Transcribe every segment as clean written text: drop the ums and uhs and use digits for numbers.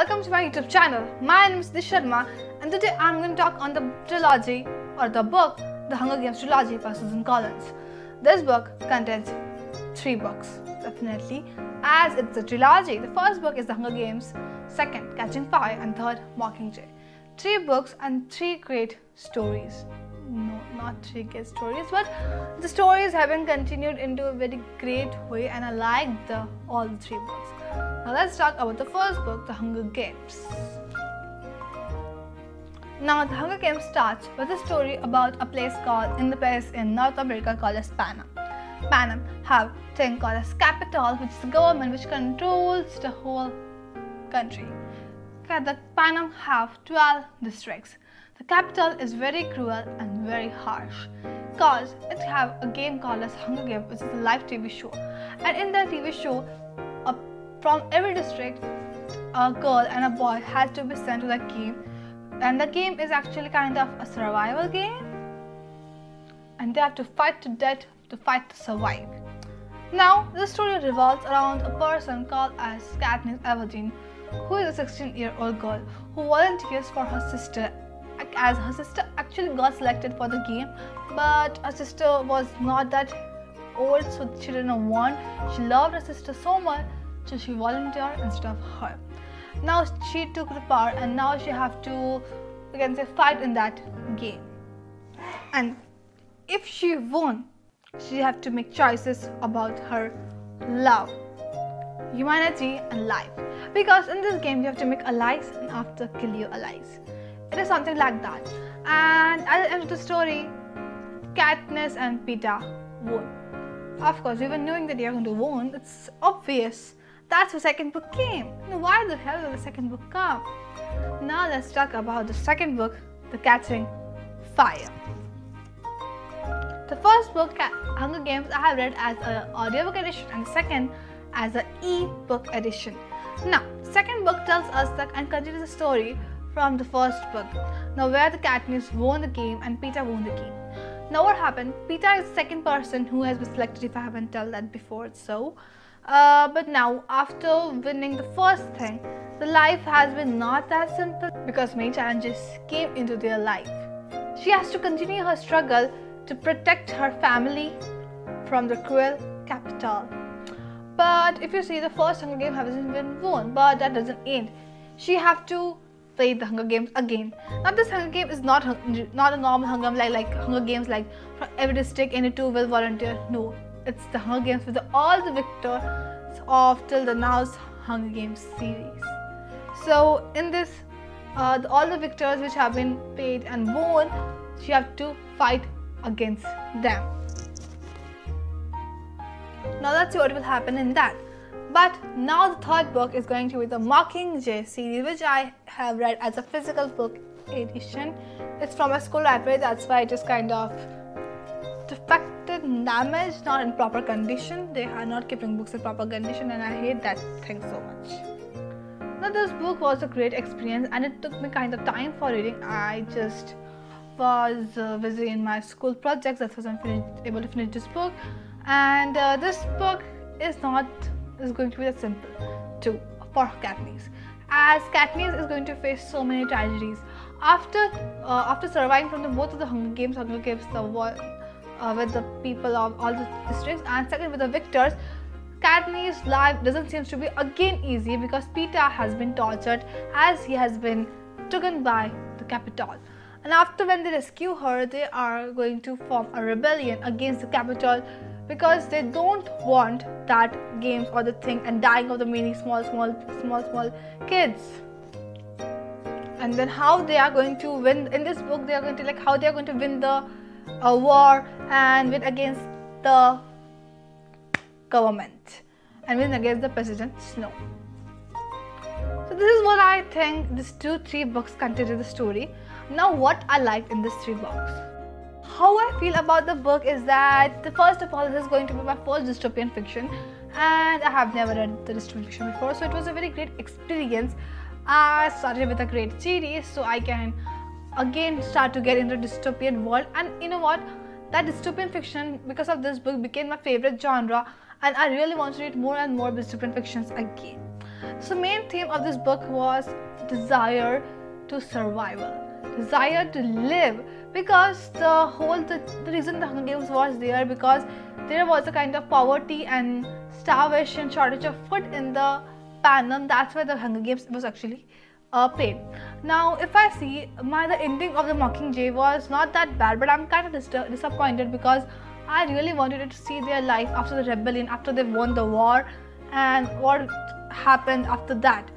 welcome to my YouTube channel. My name is Riddhi Sharma and today I'm going to talk on the trilogy or the book The Hunger Games Trilogy by Suzanne Collins. This book contains 3 books, definitely, as it's a trilogy. The first book is The Hunger Games, second Catching Fire, and third Mockingjay. 3 books and 3 great stories. No, not 3 great stories, but the stories have been continued into a very great way and I like all the 3 books. Now let's talk about the first book, The Hunger Games. Now The Hunger Games starts with a story about a place in North America called as Panem. Panem have a thing called as capital, which is the government which controls the whole country. The Panem have 12 districts. The capital is very cruel and very harsh because it have a game called as Hunger Games, which is a live TV show. And in that TV show, from every district, a girl and a boy has to be sent to that game. And the game is actually kind of a survival game. And they have to fight to death to survive. Now, the story revolves around a person called as Katniss Everdeen, who is a 16-year-old girl who volunteers for her sister, as her sister actually got selected for the game, but her sister was not that old, so she didn't want. She loved her sister so much, so she volunteered instead of her. Now she took the power and now she have to, you can say, fight in that game. And if she won, she have to make choices about her love, humanity and life. Because in this game you have to make allies and after kill your allies. It is something like that. And at the end of the story, Katniss and VITA won. Of course, we were knowing that they are going to win. It's obvious. That's the second book came. Now, why the hell did the second book come? Now let's talk about the second book, The Catching Fire. The first book, Hunger Games, I have read as an audiobook edition and the second as an e-book edition. Now, second book tells us and continues the story from the first book. Now, where the Katniss won the game and VITA won the game. Now, what happened? VITA is the second person who has been selected, if I haven't told that before. But now, after winning the first thing, the life has been not that simple because many challenges came into their life. She has to continue her struggle to protect her family from the cruel capital. But if you see, the first Hunger Game hasn't been won, but that doesn't end. She have to play the Hunger Games again. Now this Hunger Game is not a normal Hunger Game like Hunger Games like from every district any 2 will volunteer. No, it's the Hunger Games with all the victors of till the now's Hunger Games series. So in this, all the victors which have been paid and won, she have to fight against them. Now let's see what will happen in that. But now the third book is going to be the Mockingjay series, which I have read as a physical book edition. It's from a school library, that's why it is kind of defected, damaged, not in proper condition. They are not keeping books in proper condition and I hate that thing so much. Now this book was a great experience and it took me kind of time for reading. I just was busy in my school projects, that's why I'm able to finish this book. And this book is going to be that simple too for Katniss, as Katniss is going to face so many tragedies after surviving from both of the Hunger Games, the war with the people of all the districts, and second with the victors. Katniss' life doesn't seem to be again easy because VITA has been tortured as he has been taken by the capital. And after when they rescue her, they are going to form a rebellion against the capital because they don't want that games or the thing and dying of the many small kids. And then how they are going to win in this book, they are going to how they are going to win the war and win against the government and win against the President Snow. So this is what I think these 2-3 books contain the story. Now what I liked in these 3 books. How I feel about the book is that, first of all, this is going to be my first dystopian fiction and I have never read the dystopian fiction before, so it was a very great experience. I started with a great series so I can again start to get into the dystopian world, and you know what, that dystopian fiction because of this book became my favorite genre and I really want to read more and more dystopian fictions again. So main theme of this book was desire to survival, desire to live, because the reason the Hunger Games was there, because there was a kind of poverty and starvation, shortage of food in the Panem. That's why the Hunger Games was actually played. Now if I see the ending of the Mockingjay was not that bad, but I'm kind of disappointed, because I really wanted to see their life after the rebellion, after they won the war, and what happened after that.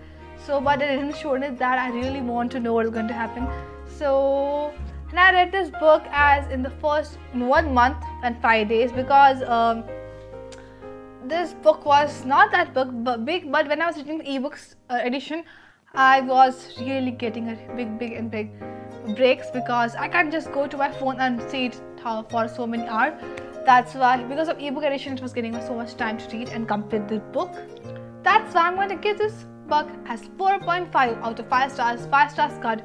So but they didn't show it that. I really want to know what's going to happen. So, and I read this book as in 1 month and 5 days, because this book was not that big, but when I was reading the ebooks edition, I was really getting a big breaks, because I can't just go to my phone and see it for so many hours. That's why, because of ebook edition, it was getting so much time to read and complete the book. That's why I'm going to give this book as 4.5 out of 5 stars, 5 stars cut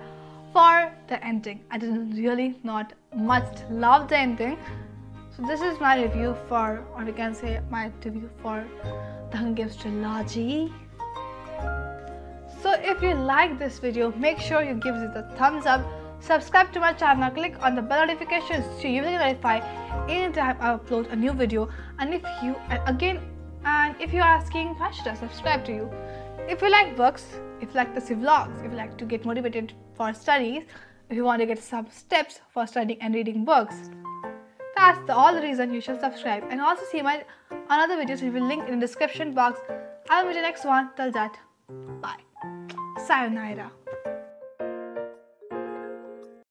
for the ending. I didn't really not much love the ending. So this is my review for, or we can say my review for the Hunger Games Trilogy. So if you like this video, make sure you give it a thumbs up, subscribe to my channel, click on the bell notifications so you will get notified anytime I upload a new video. And if you're asking why should I subscribe to you, if you like books, if you like to see vlogs, if you like to get motivated for studies, if you want to get some steps for studying and reading books, that's all the reason you should subscribe. And also see my another videos which will link in the description box. I'll meet you next one. Till that, bye. Sayonara.